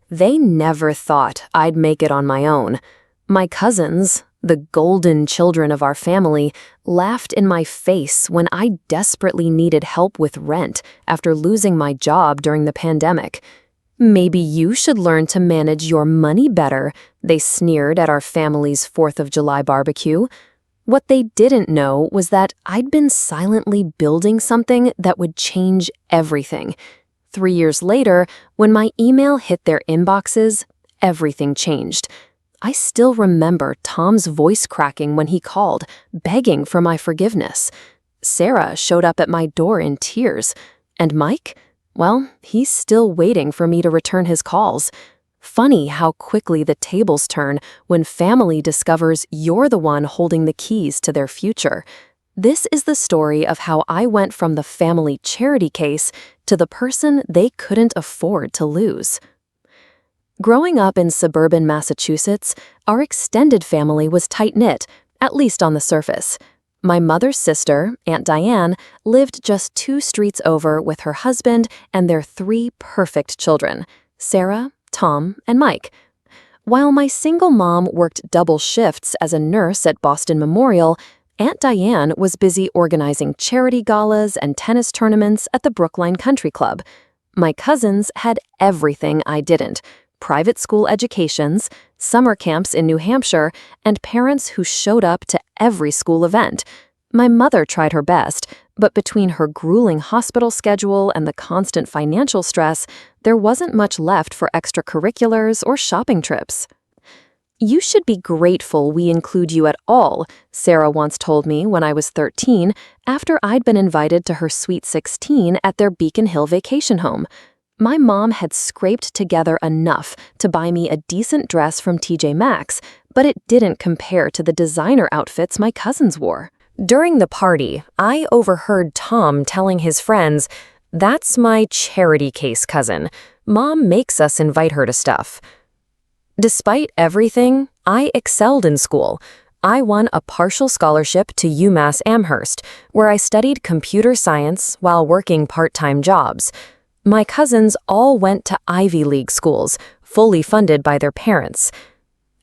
They never thought I'd make it on my own. My cousins, the golden children of our family, laughed in my face when I desperately needed help with rent after losing my job during the pandemic. "Maybe you should learn to manage your money better," they sneered at our family's 4th of July barbecue. What they didn't know was that I'd been silently building something that would change everything. 3 years later, when my email hit their inboxes, everything changed. I still remember Tom's voice cracking when he called, begging for my forgiveness. Sarah showed up at my door in tears. And Mike? Well, he's still waiting for me to return his calls. Funny how quickly the tables turn when family discovers you're the one holding the keys to their future. This is the story of how I went from the family charity case to the person they couldn't afford to lose. Growing up in suburban Massachusetts, our extended family was tight-knit, at least on the surface. My mother's sister, Aunt Diane, lived just 2 streets over with her husband and their 3 perfect children, Sarah, Tom, and Mike. While my single mom worked double shifts as a nurse at Boston Memorial, Aunt Diane was busy organizing charity galas and tennis tournaments at the Brookline Country Club. My cousins had everything I didn't: private school educations, summer camps in New Hampshire, and parents who showed up to every school event. My mother tried her best, but between her grueling hospital schedule and the constant financial stress, there wasn't much left for extracurriculars or shopping trips. "You should be grateful we include you at all," Sarah once told me when I was 13, after I'd been invited to her Sweet 16 at their Beacon Hill vacation home. My mom had scraped together enough to buy me a decent dress from TJ Maxx, but it didn't compare to the designer outfits my cousins wore. During the party, I overheard Tom telling his friends, "That's my charity case cousin. Mom makes us invite her to stuff." Despite everything, I excelled in school. I won a partial scholarship to UMass Amherst, where I studied computer science while working part-time jobs. My cousins all went to Ivy League schools, fully funded by their parents.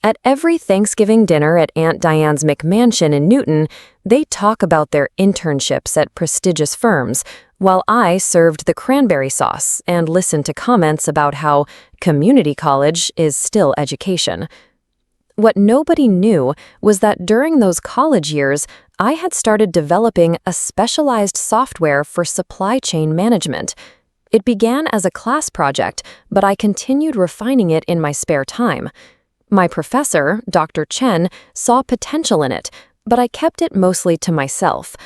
At every Thanksgiving dinner at Aunt Diane's McMansion in Newton, they talk about their internships at prestigious firms, while I served the cranberry sauce and listened to comments about how community college is still education. What nobody knew was that during those college years, I had started developing a specialized software for supply chain management. It began as a class project, but I continued refining it in my spare time. My professor, Dr. Chen, saw potential in it, but I kept it mostly to myself.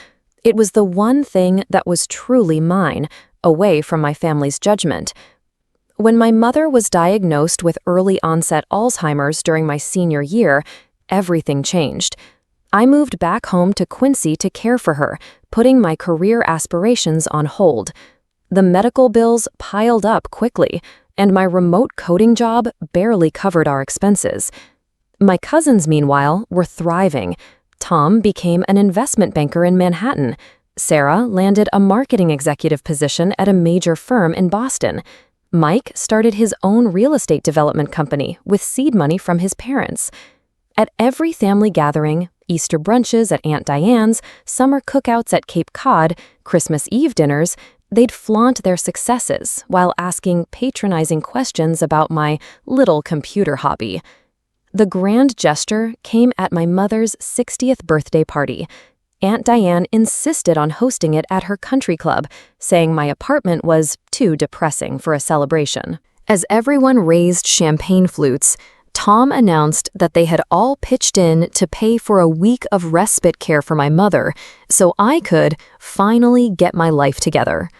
It was the one thing that was truly mine, away from my family's judgment. When my mother was diagnosed with early-onset Alzheimer's during my senior year, everything changed. I moved back home to Quincy to care for her, putting my career aspirations on hold. The medical bills piled up quickly, and my remote coding job barely covered our expenses. My cousins, meanwhile, were thriving. Tom became an investment banker in Manhattan. Sarah landed a marketing executive position at a major firm in Boston. Mike started his own real estate development company with seed money from his parents. At every family gathering, Easter brunches at Aunt Diane's, summer cookouts at Cape Cod, Christmas Eve dinners, they'd flaunt their successes while asking patronizing questions about my little computer hobby. The grand gesture came at my mother's 60th birthday party. Aunt Diane insisted on hosting it at her country club, saying my apartment was too depressing for a celebration. As everyone raised champagne flutes, Tom announced that they had all pitched in to pay for a week of respite care for my mother, so I could finally get my life together.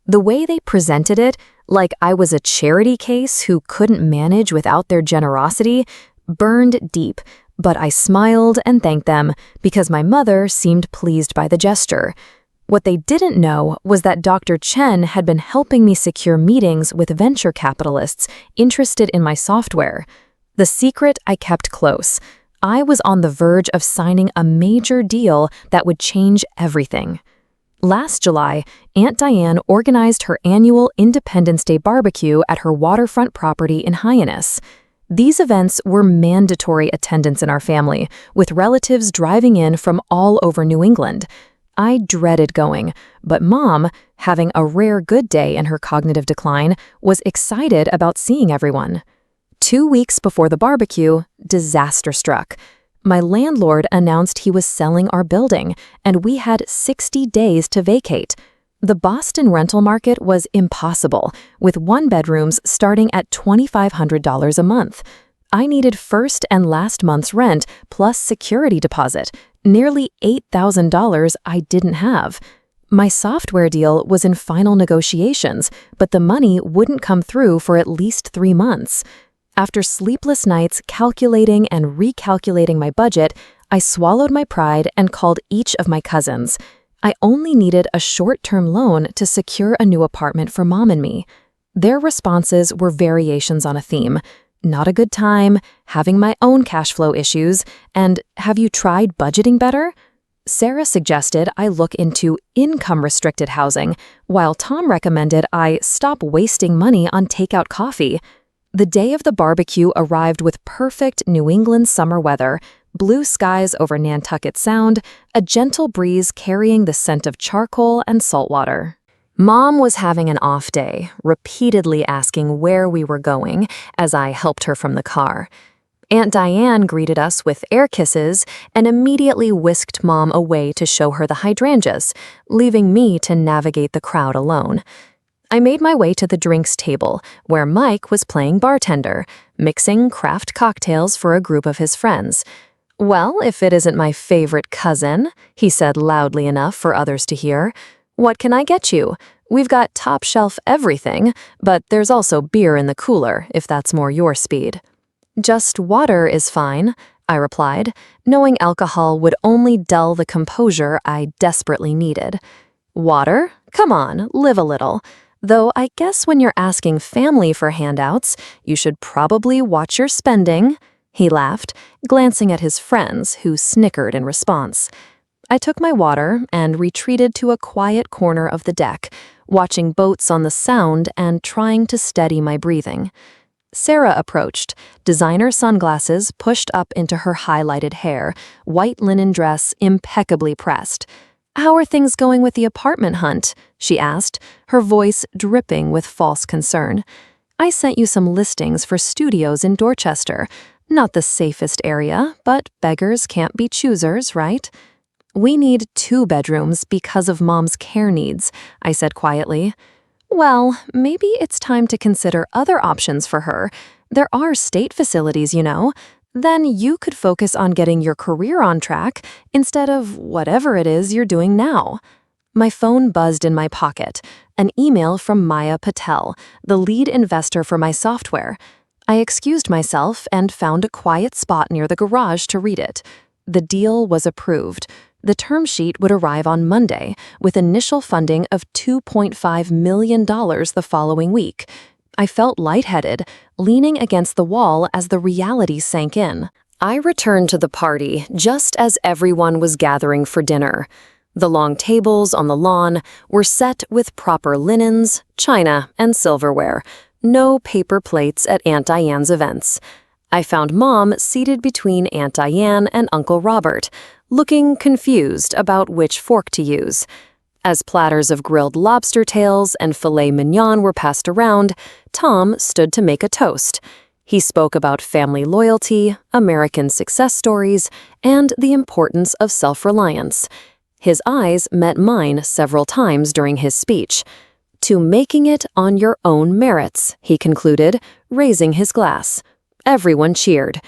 The way they presented it, like I was a charity case who couldn't manage without their generosity, burned deep, but I smiled and thanked them because my mother seemed pleased by the gesture. What they didn't know was that Dr. Chen had been helping me secure meetings with venture capitalists interested in my software. The secret I kept close. I was on the verge of signing a major deal that would change everything. Last July, Aunt Diane organized her annual Independence Day barbecue at her waterfront property in Hyannis. These events were mandatory attendance in our family, with relatives driving in from all over New England. I dreaded going, but Mom, having a rare good day in her cognitive decline, was excited about seeing everyone. 2 weeks before the barbecue, disaster struck. My landlord announced he was selling our building, and we had 60 days to vacate. The Boston rental market was impossible, with one-bedrooms starting at $2,500 a month. I needed first and last month's rent plus security deposit, nearly $8,000 I didn't have. My software deal was in final negotiations, but the money wouldn't come through for at least 3 months. After sleepless nights calculating and recalculating my budget, I swallowed my pride and called each of my cousins. I only needed a short-term loan to secure a new apartment for Mom and me. Their responses were variations on a theme: not a good time, having my own cash flow issues, and have you tried budgeting better? Sarah suggested I look into income-restricted housing, while Tom recommended I stop wasting money on takeout coffee. The day of the barbecue arrived with perfect New England summer weather, blue skies over Nantucket Sound, a gentle breeze carrying the scent of charcoal and saltwater. Mom was having an off day, repeatedly asking where we were going as I helped her from the car. Aunt Diane greeted us with air kisses and immediately whisked Mom away to show her the hydrangeas, leaving me to navigate the crowd alone. I made my way to the drinks table, where Mike was playing bartender, mixing craft cocktails for a group of his friends. "Well, if it isn't my favorite cousin," he said loudly enough for others to hear. "What can I get you? We've got top-shelf everything, but there's also beer in the cooler, if that's more your speed." "Just water is fine," I replied, knowing alcohol would only dull the composure I desperately needed. "Water? Come on, live a little. Though I guess when you're asking family for handouts, you should probably watch your spending," he laughed, glancing at his friends, who snickered in response. I took my water and retreated to a quiet corner of the deck, watching boats on the Sound and trying to steady my breathing. Sarah approached, designer sunglasses pushed up into her highlighted hair, white linen dress impeccably pressed. "How are things going with the apartment hunt?" she asked, her voice dripping with false concern. "I sent you some listings for studios in Dorchester. Not the safest area, but beggars can't be choosers, right?" "We need 2 bedrooms because of Mom's care needs," I said quietly. "Well, maybe it's time to consider other options for her. There are state facilities, you know. Then you could focus on getting your career on track instead of whatever it is you're doing now." My phone buzzed in my pocket, an email from Maya Patel, the lead investor for my software. I excused myself and found a quiet spot near the garage to read it. The deal was approved. The term sheet would arrive on Monday, with initial funding of $2.5 million the following week. I felt lightheaded, leaning against the wall as the reality sank in. I returned to the party just as everyone was gathering for dinner. The long tables on the lawn were set with proper linens, china, and silverware. No paper plates at Aunt Diane's events. I found Mom seated between Aunt Diane and Uncle Robert, looking confused about which fork to use. As platters of grilled lobster tails and filet mignon were passed around, Tom stood to make a toast. He spoke about family loyalty, American success stories, and the importance of self-reliance. His eyes met mine several times during his speech. "To making it on your own merits," he concluded, raising his glass. Everyone cheered.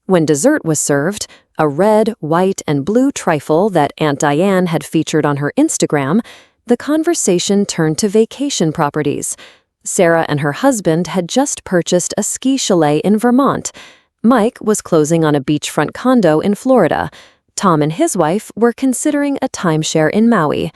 When dessert was served, a red, white, and blue trifle that Aunt Diane had featured on her Instagram, the conversation turned to vacation properties. Sarah and her husband had just purchased a ski chalet in Vermont. Mike was closing on a beachfront condo in Florida. Tom and his wife were considering a timeshare in Maui.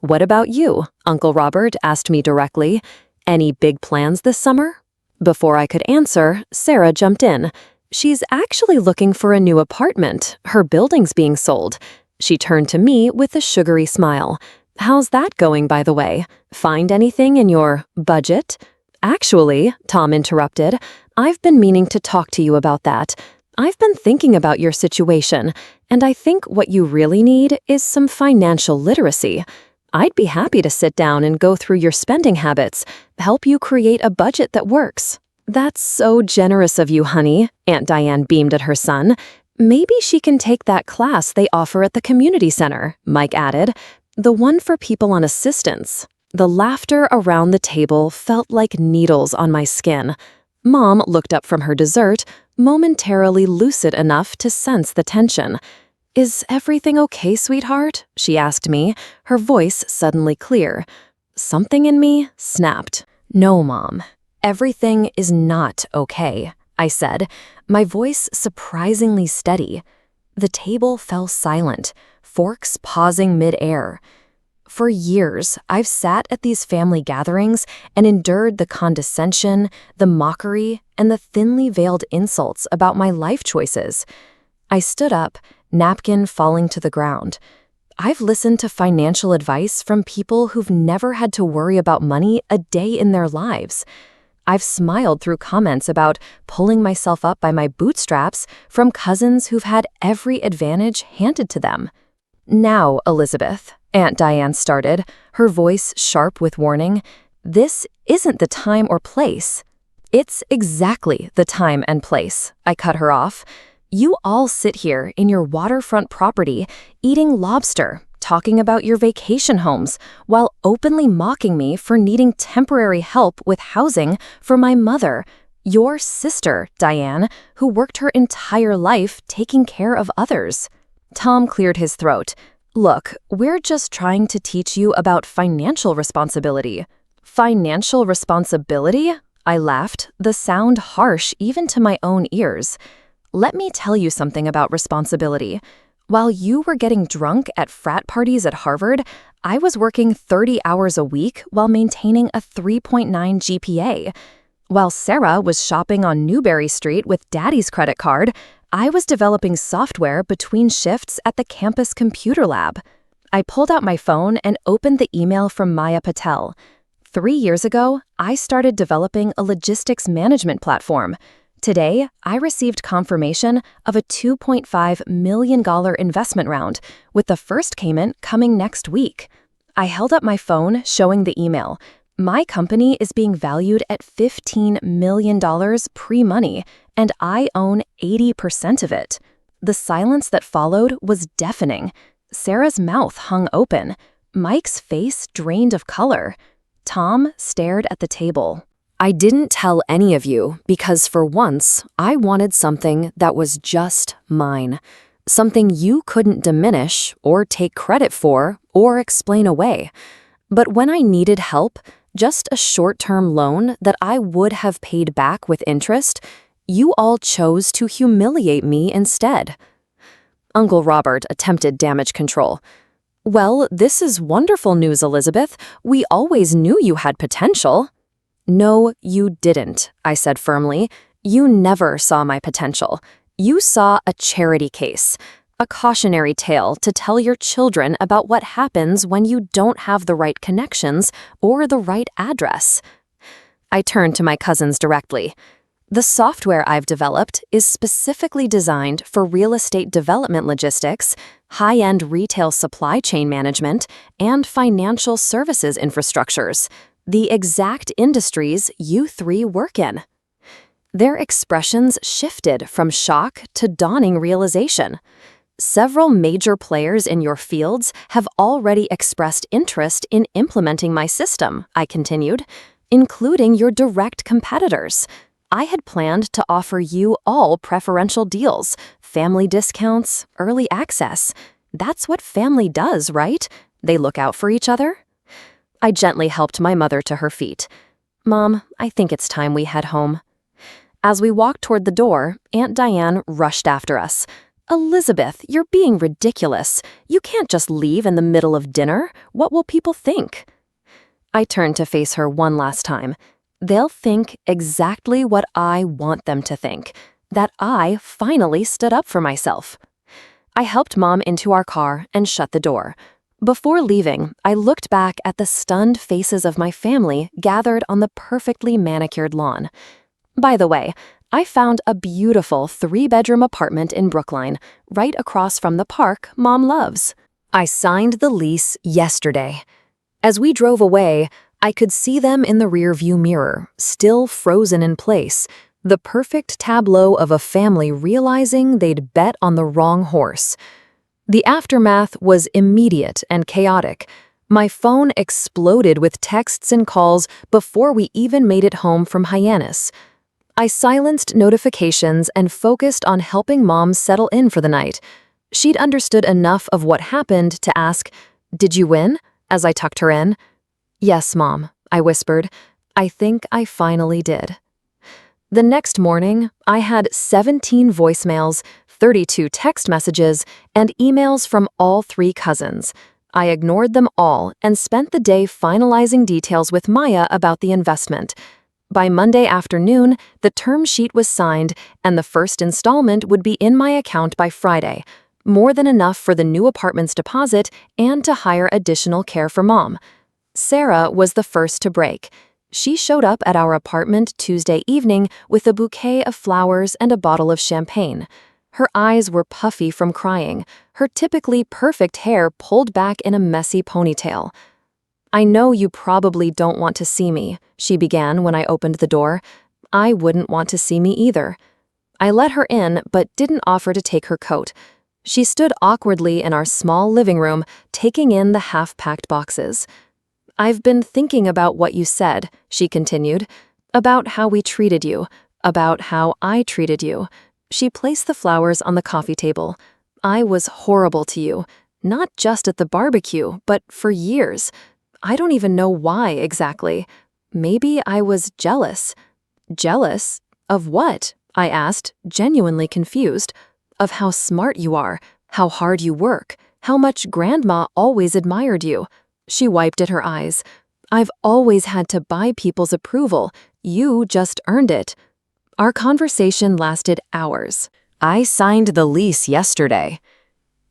"What about you?" Uncle Robert asked me directly. "Any big plans this summer?" Before I could answer, Sarah jumped in. "She's actually looking for a new apartment. Her building's being sold." She turned to me with a sugary smile. How's that going, by the way? Find anything in your budget? Actually, Tom interrupted, I've been meaning to talk to you about that. I've been thinking about your situation, and I think what you really need is some financial literacy. I'd be happy to sit down and go through your spending habits, help you create a budget that works. That's so generous of you, honey, Aunt Diane beamed at her son. Maybe she can take that class they offer at the community center, Mike added, the one for people on assistance. The laughter around the table felt like needles on my skin. Mom looked up from her dessert, momentarily lucid enough to sense the tension. Is everything okay, sweetheart? She asked me, her voice suddenly clear. Something in me snapped. No, Mom. Everything is not okay, I said, my voice surprisingly steady. The table fell silent, forks pausing mid-air. For years, I've sat at these family gatherings and endured the condescension, the mockery, and the thinly veiled insults about my life choices. I stood up, napkin falling to the ground. I've listened to financial advice from people who've never had to worry about money a day in their lives. I've smiled through comments about pulling myself up by my bootstraps from cousins who've had every advantage handed to them. Now, Elizabeth, Aunt Diane started, her voice sharp with warning, this isn't the time or place. It's exactly the time and place, I cut her off. You all sit here in your waterfront property, eating lobster, talking about your vacation homes, while openly mocking me for needing temporary help with housing for my mother, your sister, Diane, who worked her entire life taking care of others. Tom cleared his throat. Look, we're just trying to teach you about financial responsibility. Financial responsibility? I laughed, the sound harsh even to my own ears. Let me tell you something about responsibility. While you were getting drunk at frat parties at Harvard, I was working 30 hours a week while maintaining a 3.9 GPA. While Sarah was shopping on Newberry Street with Daddy's credit card, I was developing software between shifts at the campus computer lab. I pulled out my phone and opened the email from Maya Patel. 3 years ago, I started developing a logistics management platform. Today, I received confirmation of a $2.5 million investment round, with the first payment coming next week. I held up my phone showing the email. My company is being valued at $15 million pre-money, and I own 80% of it. The silence that followed was deafening. Sarah's mouth hung open. Mike's face drained of color. Tom stared at the table. I didn't tell any of you because for once, I wanted something that was just mine. Something you couldn't diminish or take credit for or explain away. But when I needed help, just a short-term loan that I would have paid back with interest, you all chose to humiliate me instead. Uncle Robert attempted damage control. Well, this is wonderful news, Elizabeth. We always knew you had potential. No, you didn't, I said firmly. You never saw my potential. You saw a charity case, a cautionary tale to tell your children about what happens when you don't have the right connections or the right address. I turned to my cousins directly. The software I've developed is specifically designed for real estate development logistics, high-end retail supply chain management, and financial services infrastructures. The exact industries you three work in. Their expressions shifted from shock to dawning realization. Several major players in your fields have already expressed interest in implementing my system, I continued, including your direct competitors. I had planned to offer you all preferential deals, family discounts, early access. That's what family does, right? They look out for each other. I gently helped my mother to her feet. Mom, I think it's time we head home. As we walked toward the door, Aunt Diane rushed after us. Elizabeth, you're being ridiculous. You can't just leave in the middle of dinner. What will people think? I turned to face her one last time. They'll think exactly what I want them to think, that I finally stood up for myself. I helped Mom into our car and shut the door. Before leaving, I looked back at the stunned faces of my family gathered on the perfectly manicured lawn. By the way, I found a beautiful 3-bedroom apartment in Brookline, right across from the park Mom loves. I signed the lease yesterday. As we drove away, I could see them in the rearview mirror, still frozen in place, the perfect tableau of a family realizing they'd bet on the wrong horse. The aftermath was immediate and chaotic. My phone exploded with texts and calls before we even made it home from Hyannis. I silenced notifications and focused on helping Mom settle in for the night. She'd understood enough of what happened to ask, "Did you win?" as I tucked her in. "Yes, Mom," I whispered. "I think I finally did." The next morning, I had 17 voicemails, 32 text messages, and emails from all 3 cousins. I ignored them all and spent the day finalizing details with Maya about the investment. By Monday afternoon, the term sheet was signed and the first installment would be in my account by Friday, more than enough for the new apartment's deposit and to hire additional care for Mom. Sarah was the first to break. She showed up at our apartment Tuesday evening with a bouquet of flowers and a bottle of champagne. Her eyes were puffy from crying, her typically perfect hair pulled back in a messy ponytail. "I know you probably don't want to see me," she began when I opened the door. I wouldn't want to see me either. I let her in, but didn't offer to take her coat. She stood awkwardly in our small living room, taking in the half-packed boxes. "I've been thinking about what you said," she continued, "about how we treated you, about how I treated you." She placed the flowers on the coffee table. "I was horrible to you, not just at the barbecue, but for years. I don't even know why exactly. Maybe I was jealous." "Jealous? Of what?" I asked, genuinely confused. "Of how smart you are, how hard you work, how much Grandma always admired you." She wiped at her eyes. "I've always had to buy people's approval. You just earned it." Our conversation lasted hours. I signed the lease yesterday.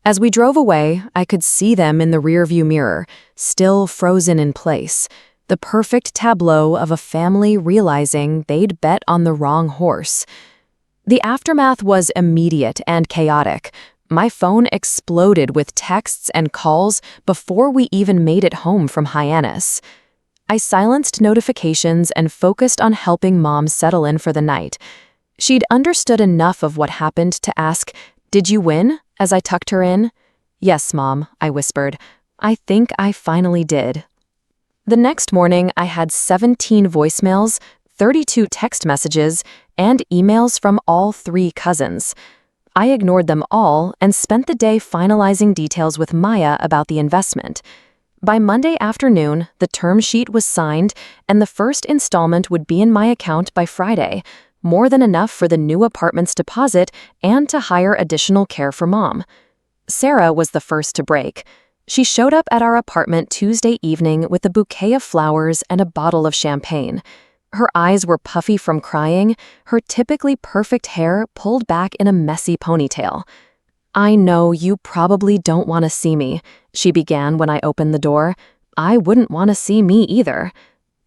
As we drove away, I could see them in the rearview mirror, still frozen in place, the perfect tableau of a family realizing they'd bet on the wrong horse. The aftermath was immediate and chaotic. My phone exploded with texts and calls before we even made it home from Hyannis. I silenced notifications and focused on helping Mom settle in for the night. She'd understood enough of what happened to ask, "Did you win?" as I tucked her in. "Yes, Mom," I whispered. "I think I finally did." The next morning, I had 17 voicemails, 32 text messages, and emails from all 3 cousins. I ignored them all and spent the day finalizing details with Maya about the investment. By Monday afternoon, the term sheet was signed and the first installment would be in my account by Friday, more than enough for the new apartment's deposit and to hire additional care for Mom. Sarah was the first to break. She showed up at our apartment Tuesday evening with a bouquet of flowers and a bottle of champagne. Her eyes were puffy from crying, her typically perfect hair pulled back in a messy ponytail. "I know you probably don't want to see me," she began when I opened the door. I wouldn't want to see me either.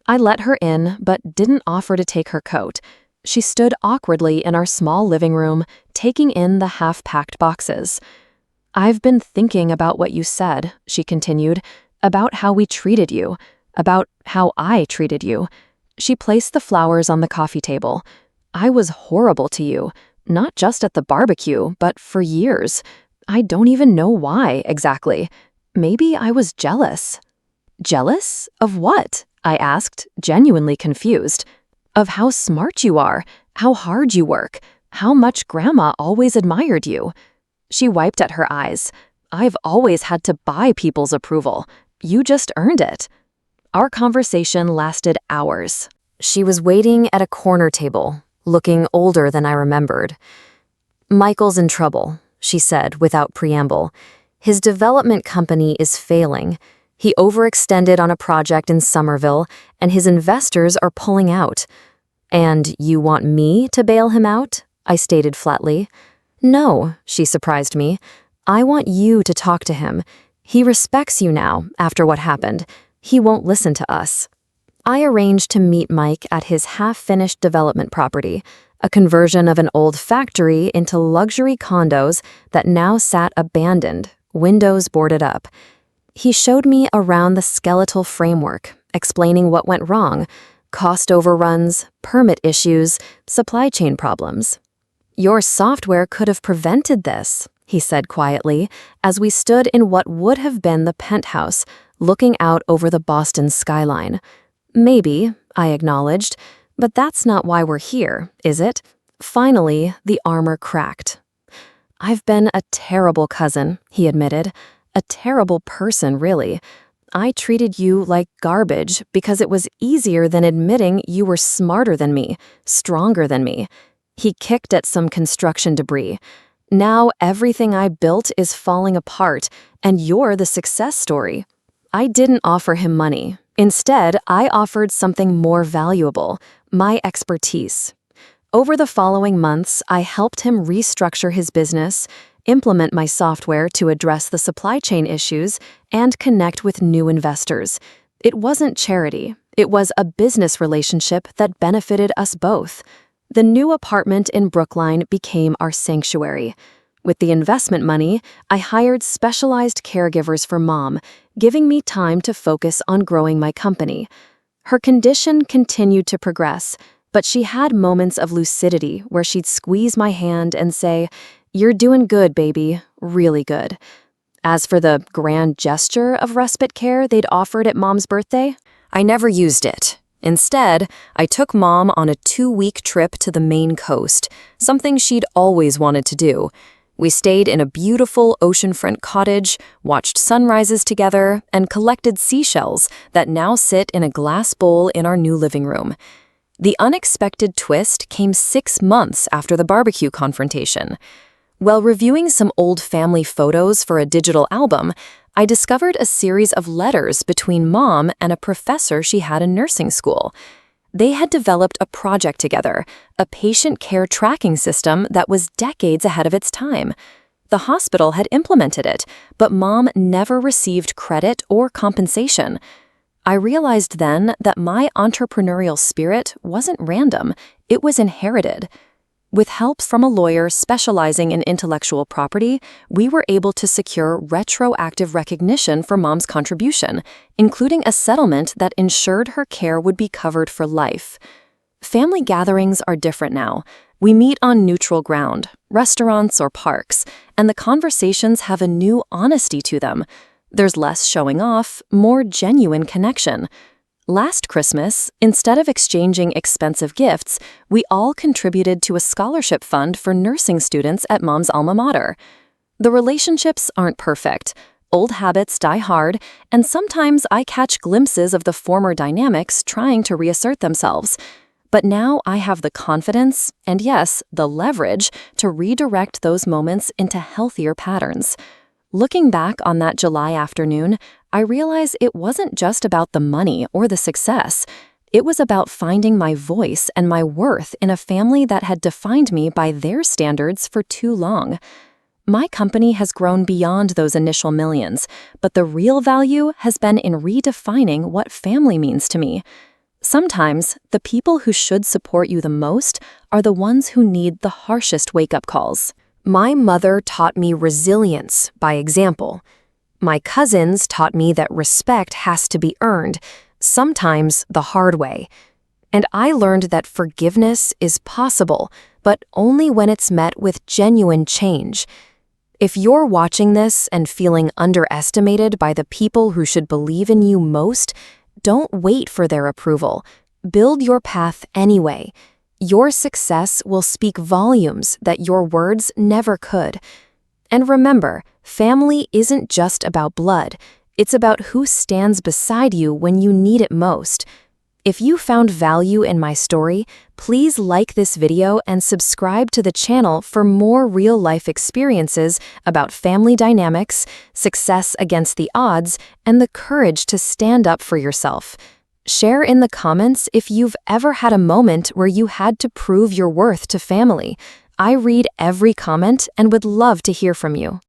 I let her in, but didn't offer to take her coat. She stood awkwardly in our small living room, taking in the half-packed boxes. "I've been thinking about what you said," she continued, "about how we treated you, about how I treated you." She placed the flowers on the coffee table. "I was horrible to you, not just at the barbecue, but for years. I don't even know why exactly. Maybe I was jealous." "Jealous? Of what?" I asked, genuinely confused. "Of how smart you are, how hard you work, how much Grandma always admired you." She wiped at her eyes. "I've always had to buy people's approval. You just earned it." Our conversation lasted hours. She was waiting at a corner table, looking older than I remembered. "Michael's in trouble," she said without preamble. "His development company is failing. He overextended on a project in Somerville, and his investors are pulling out." "And you want me to bail him out?" I stated flatly. "No," she surprised me. "I want you to talk to him. He respects you now after what happened. He won't listen to us. I arranged to meet Mike at his half-finished development property, a conversion of an old factory into luxury condos that now sat abandoned, windows boarded up. He showed me around the skeletal framework, explaining what went wrong, cost overruns, permit issues, supply chain problems. "Your software could have prevented this," he said quietly, as we stood in what would have been the penthouse, looking out over the Boston skyline. "Maybe," I acknowledged, "but that's not why we're here, is it?" Finally, the armor cracked. "I've been a terrible cousin," he admitted. "A terrible person, really. I treated you like garbage because it was easier than admitting you were smarter than me, stronger than me." He kicked at some construction debris. "Now everything I built is falling apart, and you're the success story." I didn't offer him money. Instead, I offered something more valuable, my expertise. Over the following months, I helped him restructure his business, implement my software to address the supply chain issues, and connect with new investors. It wasn't charity. It was a business relationship that benefited us both. The new apartment in Brookline became our sanctuary. With the investment money, I hired specialized caregivers for Mom, giving me time to focus on growing my company. Her condition continued to progress, but she had moments of lucidity where she'd squeeze my hand and say, "You're doing good, baby, really good." As for the grand gesture of respite care they'd offered at Mom's birthday, I never used it. Instead, I took Mom on a 2-week trip to the Maine coast, something she'd always wanted to do. We stayed in a beautiful oceanfront cottage, watched sunrises together, and collected seashells that now sit in a glass bowl in our new living room. The unexpected twist came 6 months after the barbecue confrontation. While reviewing some old family photos for a digital album, I discovered a series of letters between Mom and a professor she had in nursing school. They had developed a project together, a patient care tracking system that was decades ahead of its time. The hospital had implemented it, but Mom never received credit or compensation. I realized then that my entrepreneurial spirit wasn't random, it was inherited. With help from a lawyer specializing in intellectual property, we were able to secure retroactive recognition for Mom's contribution, including a settlement that ensured her care would be covered for life. Family gatherings are different now. We meet on neutral ground, restaurants or parks, and the conversations have a new honesty to them. There's less showing off, more genuine connection. Last Christmas, instead of exchanging expensive gifts, we all contributed to a scholarship fund for nursing students at Mom's alma mater. The relationships aren't perfect. Old habits die hard, and sometimes I catch glimpses of the former dynamics trying to reassert themselves. But now I have the confidence, and yes, the leverage, to redirect those moments into healthier patterns. Looking back on that July afternoon, I realize it wasn't just about the money or the success. It was about finding my voice and my worth in a family that had defined me by their standards for too long. My company has grown beyond those initial millions, but the real value has been in redefining what family means to me. Sometimes, the people who should support you the most are the ones who need the harshest wake-up calls. My mother taught me resilience by example. My cousins taught me that respect has to be earned, sometimes the hard way. And I learned that forgiveness is possible, but only when it's met with genuine change. If you're watching this and feeling underestimated by the people who should believe in you most, don't wait for their approval. Build your path anyway. Your success will speak volumes that your words never could. And remember, family isn't just about blood. It's about who stands beside you when you need it most. If you found value in my story, please like this video and subscribe to the channel for more real-life experiences about family dynamics, success against the odds, and the courage to stand up for yourself. Share in the comments if you've ever had a moment where you had to prove your worth to family. I read every comment and would love to hear from you.